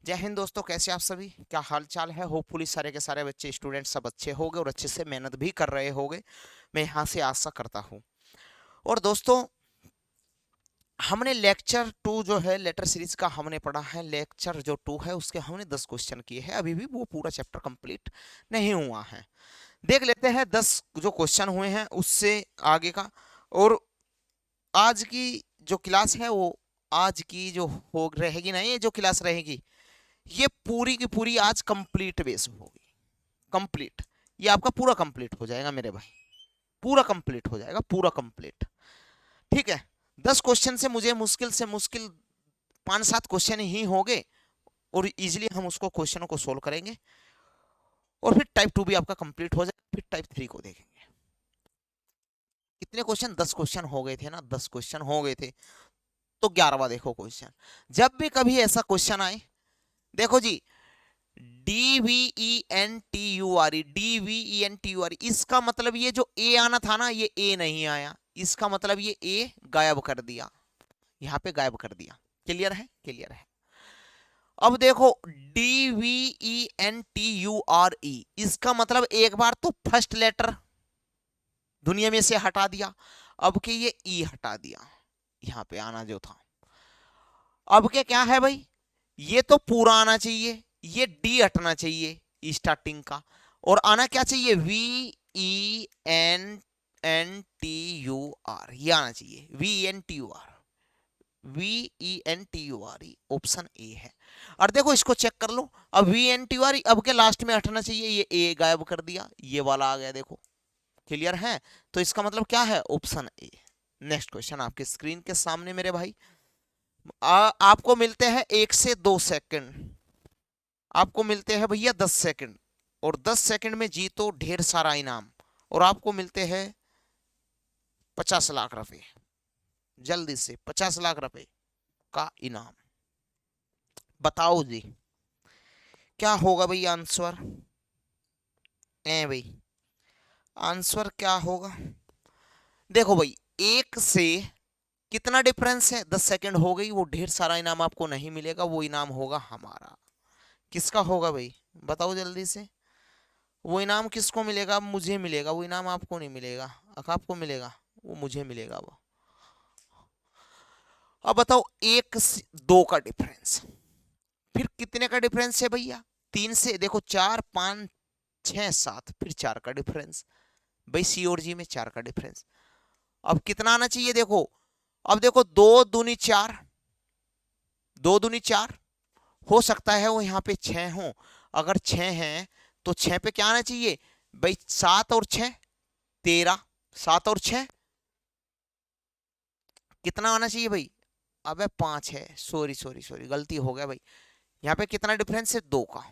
जय हिंद दोस्तों, कैसे आप सभी? क्या हाल चाल है? होपफुली सारे के सारे बच्चे स्टूडेंट सब अच्छे होंगे और अच्छे से मेहनत भी कर रहे होंगे। मैं यहाँ से आशा करता हूँ। और दोस्तों, हमने लेक्चर 2 जो है लेटर सीरीज का हमने पढ़ा है। लेक्चर जो 2 है उसके हमने 10 क्वेश्चन किए हैं। अभी भी वो पूरा चैप्टर कंप्लीट नहीं हुआ है। देख लेते हैं 10 जो क्वेश्चन हुए हैं उससे आगे का। और आज की जो क्लास है वो आज की जो हो रहेगी ना, ये जो क्लास रहेगी ये पूरी की पूरी आज कंप्लीट बेस होगी। कंप्लीट, ये आपका पूरा कंप्लीट हो जाएगा मेरे भाई। पूरा कंप्लीट हो जाएगा, पूरा कंप्लीट। ठीक है। 10 क्वेश्चन से मुश्किल 5-7 क्वेश्चन ही होंगे और इजीली हम उसको क्वेश्चनों को सोल्व करेंगे। और फिर टाइप 2 भी आपका कंप्लीट हो जाएगा। फिर टाइप 3 को देखेंगे। कितने क्वेश्चन? 10 क्वेश्चन हो गए थे ना, 10 क्वेश्चन हो गए थे। तो 11वां देखो क्वेश्चन। जब भी कभी ऐसा क्वेश्चन आए, देखो जी, DVENTURE, DVENTURE, इसका मतलब ये जो ए आना था ना, ये ए नहीं आया। इसका मतलब ये ए गायब कर दिया, यहां पे गायब कर दिया। क्लियर है? क्लियर है। अब देखो DVENTURE, इसका मतलब एक बार तो फर्स्ट लेटर दुनिया में से हटा दिया। अब के ये ई हटा दिया, यहां पे आना जो था। अब के क्या है भाई, ये तो पूरा आना चाहिए, ये डी हटना चाहिए स्टार्टिंग का। और आना क्या चाहिए? VENTUR, ये आना चाहिए VENTUR। VENTUR, ऑप्शन ए है। और देखो इसको चेक कर लो। अब VENTUR अब के लास्ट में हटना चाहिए, ये ए गायब कर दिया, ये वाला आ गया। देखो क्लियर है? तो इसका मतलब क्या है? Option A. नेक्स्ट क्वेश्चन आपके स्क्रीन के सामने मेरे भाई। आपको मिलते हैं 1 से 2 सेकंड। आपको मिलते हैं भैया 10 सेकंड। और 10 सेकंड में जीतो ढेर सारा इनाम। और आपको मिलते हैं 50 लाख रुपए। जल्दी से 50 लाख रुपए का इनाम। बताओ जी, क्या होगा भाई आंसर? ए भाई, आंसर क्या होगा? देखो भाई, 1 से कितना डिफरेंस है? 10 सेकंड हो गई। वो ढेर सारा इनाम आपको नहीं मिलेगा, वो इनाम होगा हमारा। किसका होगा भाई? बताओ जल्दी से। वो इनाम किसको मिलेगा? मुझे मिलेगा वो इनाम, आपको नहीं मिलेगा। आपको मिलेगा, वो मुझे मिलेगा वो। अब बताओ 1 से 2 का डिफरेंस। फिर कितने का डिफरेंस है भैया? 3 से देखो 4, 5, 6, 7, फिर 4 का डिफरेंस। भाई सी और जी में 4 का डिफरेंस। अब कितना आना चाहिए? देखो, अब देखो 2 दूनी 4, 2 दूनी 4। हो सकता है वो यहाँ पे 6 हो। अगर 6 है तो 6 पे क्या आना चाहिए भाई? 7 और 6 13। 7 और 6 कितना आना चाहिए भाई? अबे 5 है। सॉरी सॉरी सॉरी, गलती हो गया भाई। यहाँ पे कितना डिफरेंस है? 2 का।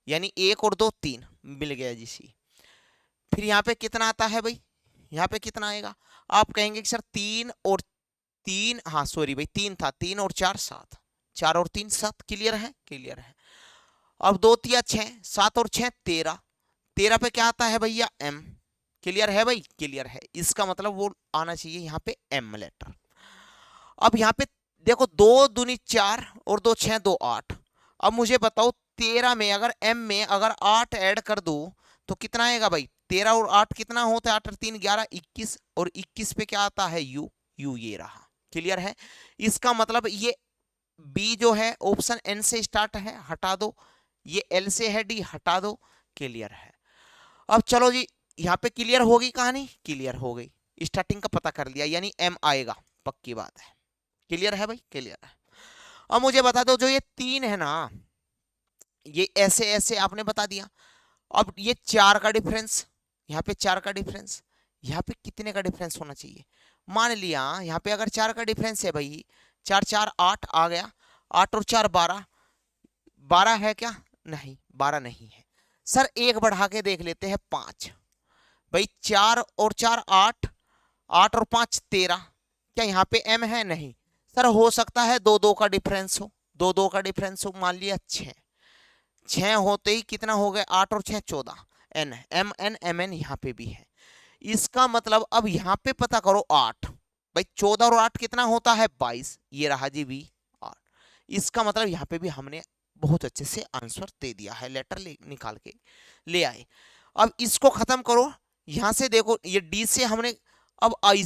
यानी 1 और 2 3 मिल गया जी सी। फिर यहाँ पे कितना आता है भाई? यहाँ पे कितना आएगा? आप कहेंगे कि सर 3 और 3, हाँ सॉरी भाई 3 था। 3 और 4 7, 4 और 3 7। क्लियर है? क्लियर है। अब 2 तिया 6, 7 और 6 13। 13 पे क्या आता है भैया? एम। क्लियर है भाई? क्लियर है। इसका मतलब वो आना चाहिए यहाँ पे एम लेटर। अब यहाँ पे देखो 2 दूनी 4 और 2 6 2 8। अब मुझे बताओ 13 में अगर एम में अगर 8 ऐड कर दो तो कितना आएगा भाई? 13 और 8 कितना होता है? 8 और 3 11, 21। और 21 पे क्या आता है? यू। यू ये रहा। क्लियर है? इसका मतलब ये बी जो है ऑप्शन एन से स्टार्ट है, हटा दो। ये एल से है, डी हटा दो। क्लियर है? अब चलो जी, यहाँ पे क्लियर होगी कहानी? क्लियर हो गई। स्टार्टिंग का पता कर लिया, यानी एम आएगा, पक्की बात है। क्लियर है भाई? क्लियर है। अब मुझे बता दो, जो ये 3 है ना, ये ऐसे ऐसे आपने बता दिया। अब ये 4 का डिफरेंस, यहाँ पे 4 का डिफरेंस, यहाँ पे कितने का डिफरेंस होना चाहिए? मान लिया यहाँ पे अगर 4 का डिफरेंस है भाई, 4 4 8 आ गया। 8 और 4 12। 12 है क्या? नहीं, 12 नहीं है। सर एक बढ़ा के देख लेते हैं, 5। भाई 4 और 4 8, 8 और 5 13। क्या यहाँ पे एम है? नहीं। सर हो सकता है 2 2 का डिफरेंस हो। 2 2 का डिफरेंस हो, मान लिया 6। 6 होते ही कितना हो गया? 8 और 6 14। N M N M N यहाँ पे भी है। इसका मतलब अब यहाँ पे पता करो 8। भाई 14 और 8 कितना होता है? 22। ये रहा जी वी आर। इसका मतलब यहाँ पे भी हमने बहुत अच्छे से आंसर दे दिया है, लेटर निकाल के ले आए। अब इसको खत्म करो, यहां से देखो ये डी से हमने, अब आई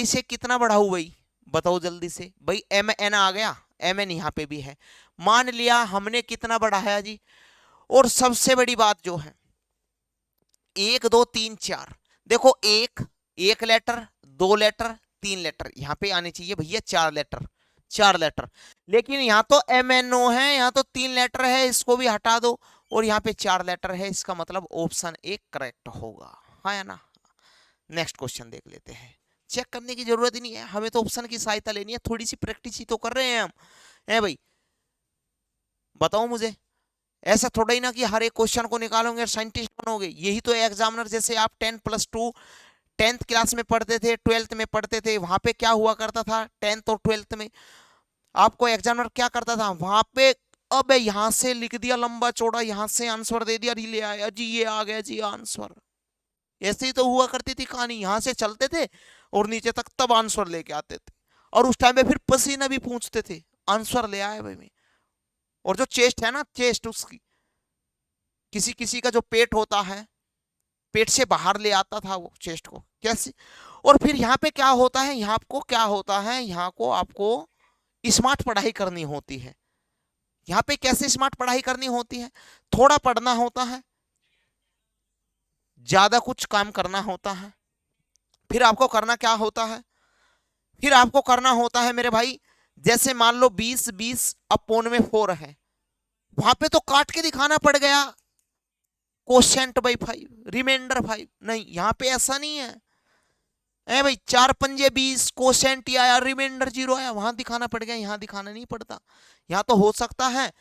से कितना बढ़ाऊं भाई, बताओ जल्दी से भाई। एम एन आ गया, एम एन यहाँ पे भी है, मान लिया हमने कितना बढ़ाया जी। और सबसे बड़ी बात जो है, 1 2 3 4, देखो एक लेटर, 2 लेटर, 3 लेटर, यहाँ पे आने चाहिए भैया 4 लेटर, 4 लेटर। लेकिन यहाँ तो एम एन ओ है, यहाँ तो 3 लेटर है, इसको भी हटा दो, और यहाँ पे 4 लेटर है, इसका मतलब ऑप्शन ए करेक्ट होगा, हाँ या ना। नेक्स्ट क्वेश्चन देख लेते हैं। चेक करने की जरूरत ही नहीं है, हमें तो ऑप्शन की सहायता लेनी है, थोड़ी सी प्रैक्टिस ही तो कर रहे हैं हम, है भाई। बताओ मुझे, ऐसा थोड़ा ही ना कि हर एक क्वेश्चन को निकालोगे साइंटिस्ट बनोगे। यही तो एग्जामिनर, जैसे आप 10+2 10th क्लास में पढ़ते थे, 12th में पढ़ते थे, वहां पे क्या हुआ करता था 10th और 12th में, आपको एग्जामिनर क्या करता था वहां पे, अब यहां से लिख दिया लंबा चौड़ा, यहां से आंसर दे दिया, ले आया जी, ये आ गया जी आंसर। ऐसे ही तो हुआ करती थी कहानी, यहां से चलते थे और नीचे तक तब आंसर लेके आते थे, और उस टाइम में फिर पसीना भी पूछते थे, आंसर ले आए भाई में। और जो चेस्ट है ना, चेस्ट उसकी, किसी किसी का जो पेट होता है, पेट से बाहर ले आता था वो चेस्ट को, कैसे। और फिर यहाँ पे क्या होता है, यहाँ को क्या होता है, यहाँ को आपको स्मार्ट पढ़ाई करनी होती है। यहाँ पे कैसे स्मार्ट पढ़ाई करनी होती है, थोड़ा पढ़ना होता है, ज्यादा कुछ काम करना होता है। फिर आपको करना क्या होता है, फिर आपको करना होता है मेरे भाई, जैसे मान लो 20 20 अपॉन में 4 है, वहां पे तो काट के दिखाना पड़ गया, कोशेंट बाई 5, रिमाइंडर 5, नहीं यहाँ पे ऐसा नहीं है, ए भाई 4 5 20 कोशेंट आया, रिमाइंडर 0 आया, वहां दिखाना पड़ गया, यहाँ दिखाना नहीं पड़ता। यहाँ तो हो सकता है,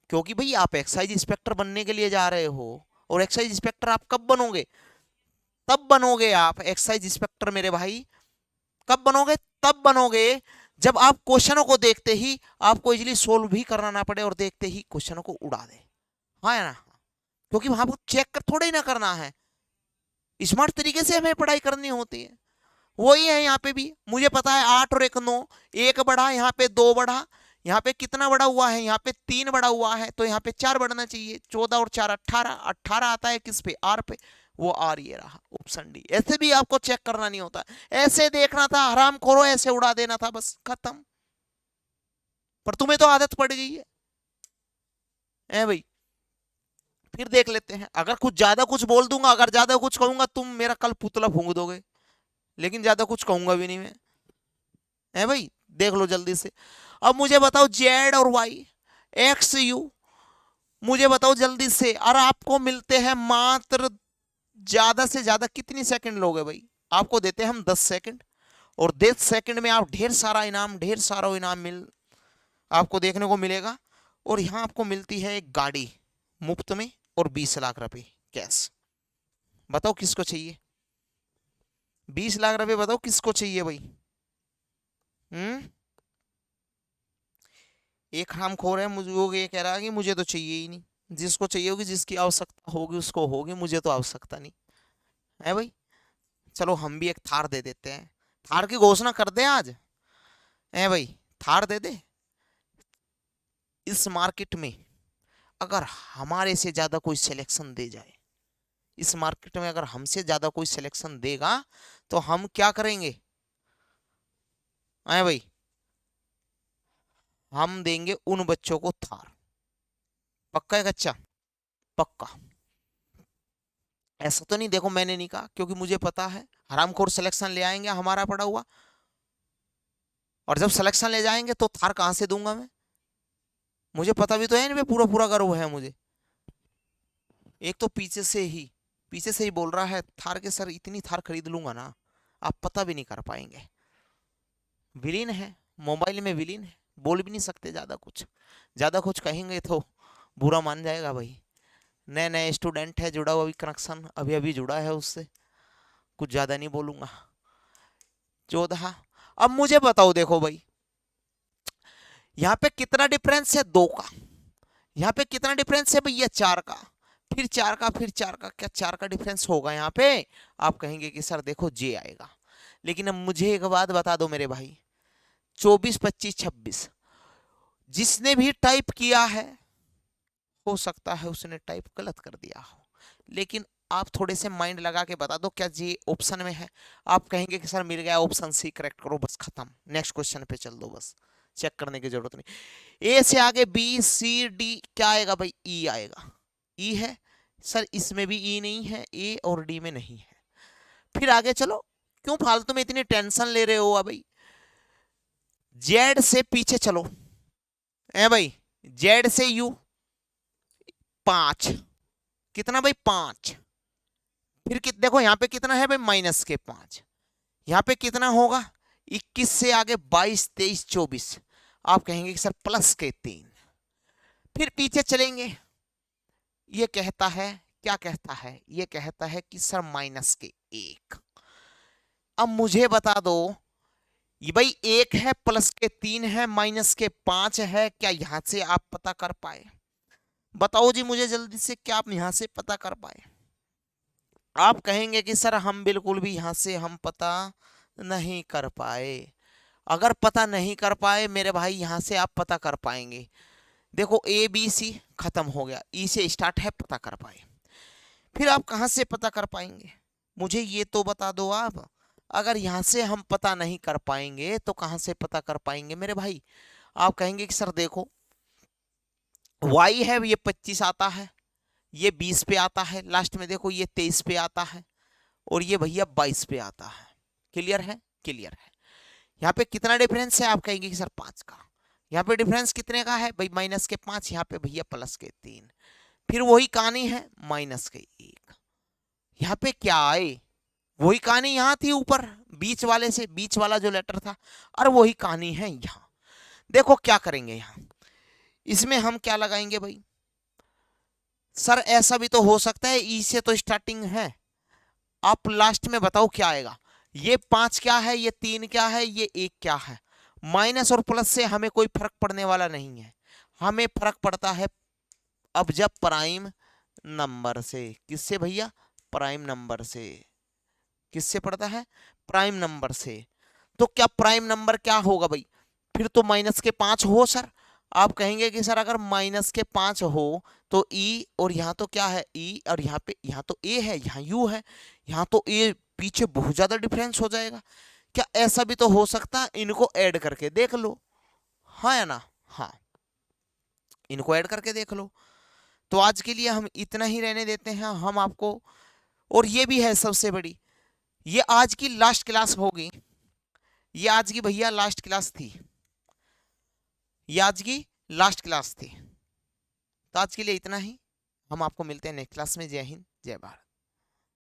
क्योंकि भाई आप एक्साइज इंस्पेक्टर बनने के लिए जा रहे हो, और एक्साइज इंस्पेक्टर आप कब बनोगे, तब बनोगे आप एक्साइज इंस्पेक्टर मेरे भाई, कब बनोगे, तब बनोगे जब आप क्वेश्चनों को देखते ही आपको इजीली सोल्व भी करना ना पड़े, और देखते ही क्वेश्चनों को उड़ा दे, हाँ या ना। क्योंकि वहां पर चेक कर थोड़ा ही ना करना है, स्मार्ट तरीके से हमें पढ़ाई करनी होती है। वही है यहाँ पे भी, मुझे पता है 8 और 1 9, एक बढ़ा, यहाँ पे 2 बढ़ा, यहाँ पे कितना बड़ा हुआ है, यहाँ पे 3 बड़ा हुआ है, तो यहाँ पे 4 बढ़ना चाहिए, 14 और 4 18, 18 आता है किस पे, आर पे, वो आर ये रहा ऑप्शन डी। ऐसे भी आपको चेक करना नहीं होता, ऐसे देखना था, हराम खोरो, ऐसे उड़ा देना था, बस खत्म। पर तुम्हें तो आदत पड़ गई है भाई। फिर देख लेते हैं, अगर कुछ ज्यादा कुछ बोल दूंगा, अगर ज्यादा कुछ कहूंगा, तुम मेरा कल पुतला फूंक दोगे, लेकिन ज्यादा कुछ कहूंगा भी नहीं मैं, है भाई। देख लो जल्दी से, अब मुझे बताओ जेड और वाई, एक्स यू, मुझे बताओ जल्दी से। और आपको मिलते हैं मात्र, ज्यादा से ज्यादा कितनी सेकंड लोगे भाई, आपको देते हैं हम 10 सेकंड, और 10 सेकंड में आप ढेर सारा इनाम, ढेर सारा इनाम आपको देखने को मिलेगा। और यहाँ आपको मिलती है एक गाड़ी मुफ्त में, और 20 लाख रुपए कैश। बताओ किसको चाहिए, 20 लाख रुपए, बताओ किसको चाहिए भाई। एक हरामखोर है, मुझे वो ये कह रहा है कि मुझे तो चाहिए ही नहीं, जिसको चाहिए होगी, जिसकी आवश्यकता होगी उसको होगी, मुझे तो आवश्यकता नहीं है भाई। चलो हम भी एक थार दे देते हैं, थार की घोषणा कर दे आज, है भाई, थार दे दे। इस मार्केट में अगर हमारे से ज्यादा कोई सिलेक्शन दे जाए, इस मार्केट में अगर हमसे ज्यादा कोई सिलेक्शन देगा, तो हम क्या करेंगे, है भाई, हम देंगे उन बच्चों को थार। पक्का है कच्चा, पक्का। ऐसा तो नहीं, देखो मैंने नहीं कहा, क्योंकि मुझे पता है हरामखोर सिलेक्शन ले आएंगे हमारा पड़ा हुआ, और जब सिलेक्शन ले जाएंगे तो थार कहां से दूंगा मैं, मुझे पता भी तो है, नहीं पूरा पूरा गर्व है मुझे। एक तो पीछे से ही बोल रहा है थार के, सर इतनी थार खरीद लूंगा ना, आप पता भी नहीं कर पाएंगे। विलीन है, मोबाइल में विलीन है, बोल भी नहीं सकते ज्यादा कुछ, ज्यादा कुछ कहेंगे तो बुरा मान जाएगा भाई। नए नए स्टूडेंट है जुड़ा हुआ, अभी कनेक्शन अभी अभी जुड़ा है उससे, कुछ ज्यादा नहीं बोलूंगा। 14, अब मुझे बताओ, देखो भाई यहाँ पे कितना डिफरेंस है, 2 का, यहाँ पे कितना डिफरेंस है भैया, 4 का, फिर 4 का, फिर 4 का, क्या 4 का डिफरेंस होगा यहाँ पे, आप कहेंगे कि सर देखो जे आएगा। लेकिन अब मुझे एक बात बता दो मेरे भाई, 24 25 26, जिसने भी टाइप किया है हो सकता है उसने टाइप गलत कर दिया हो, लेकिन आप थोड़े से माइंड लगा के बता दो क्या जी ऑप्शन में है। आप कहेंगे कि सर मिल गया ऑप्शन सी करेक्ट करो, बस खत्म, नेक्स्ट क्वेश्चन पे चल दो, बस चेक करने की जरूरत नहीं। ए से आगे बी सी डी क्या आएगा भाई, ई आएगा। ई है सर, इसमें भी ई नहीं है, ए और डी में नहीं है। फिर आगे चलो, क्यों फालतू में इतनी टेंशन ले रहे हो भाई। जेड से पीछे चलो है भाई, जेड से यू 5, कितना भाई 5। फिर देखो यहाँ पे कितना है भाई -5, यहाँ पे कितना होगा 21 से आगे 22 23 24, आप कहेंगे कि सर +3। फिर पीछे चलेंगे, ये कहता है क्या कहता है, ये कहता है कि सर -1। अब मुझे बता दो ये भाई 1 है +3 है -5 है, क्या यहां से आप पता कर पाए? बताओ जी मुझे जल्दी से, क्या आप यहां से पता कर पाए? आप कहेंगे कि सर हम बिल्कुल भी यहां से हम पता नहीं कर पाए। अगर पता नहीं कर पाए मेरे भाई, यहां से आप पता कर पाएंगे। देखो ए बी सी खत्म हो गया, ई से स्टार्ट है, पता कर पाए। फिर आप कहां से पता कर पाएंगे, मुझे ये तो बता दो आप। अगर यहां से हम पता नहीं कर पाएंगे तो कहां से पता कर पाएंगे मेरे भाई? आप कहेंगे कि सर देखो y है ये 25 आता है, ये 20 पे आता है, लास्ट में देखो ये 23 पे आता है, और ये भैया 22 पे आता है। क्लियर है? क्लियर है। यहाँ पे कितना डिफरेंस है? आप कहेंगे कि सर 5 का। यहाँ पे डिफरेंस कितने का है भाई? -5, यहाँ पे भैया +3। फिर वही कहानी है -1। यहाँ पे क्या आए, वही कहानी यहाँ थी ऊपर बीच वाले से, बीच वाला जो लेटर था, और वही कहानी है यहाँ। देखो क्या करेंगे यहाँ, इसमें हम क्या लगाएंगे भाई? सर ऐसा भी तो हो सकता है ई से तो स्टार्टिंग है, आप लास्ट में बताओ क्या आएगा। ये 5 क्या है, ये 3 क्या है, ये 1 क्या है? माइनस और प्लस से हमें कोई फर्क पड़ने वाला नहीं है, हमें फर्क पड़ता है अब जब प्राइम नंबर से। किससे भैया? प्राइम नंबर से। किससे पड़ता है? प्राइम नंबर से। तो क्या प्राइम नंबर क्या होगा भाई? फिर तो -5 हो सर। आप कहेंगे कि सर अगर -5 हो तो ई, और यहाँ तो क्या है ई, और यहाँ पे यहाँ तो ए है, यहाँ यू है, यहाँ तो ए पीछे बहुत ज्यादा डिफरेंस हो जाएगा। क्या ऐसा भी तो हो सकता है? इनको ऐड करके देख लो, हाँ या ना? हाँ, इनको ऐड करके देख लो। तो आज के लिए हम इतना ही रहने देते हैं हम आपको। और ये भी है सबसे बड़ी, ये आज की लास्ट क्लास होगी, ये आज की भैया लास्ट क्लास थी, ये आज की लास्ट क्लास थी। तो आज के लिए इतना ही, हम आपको मिलते हैं नेक्स्ट क्लास में। जय हिंद, जय भारत।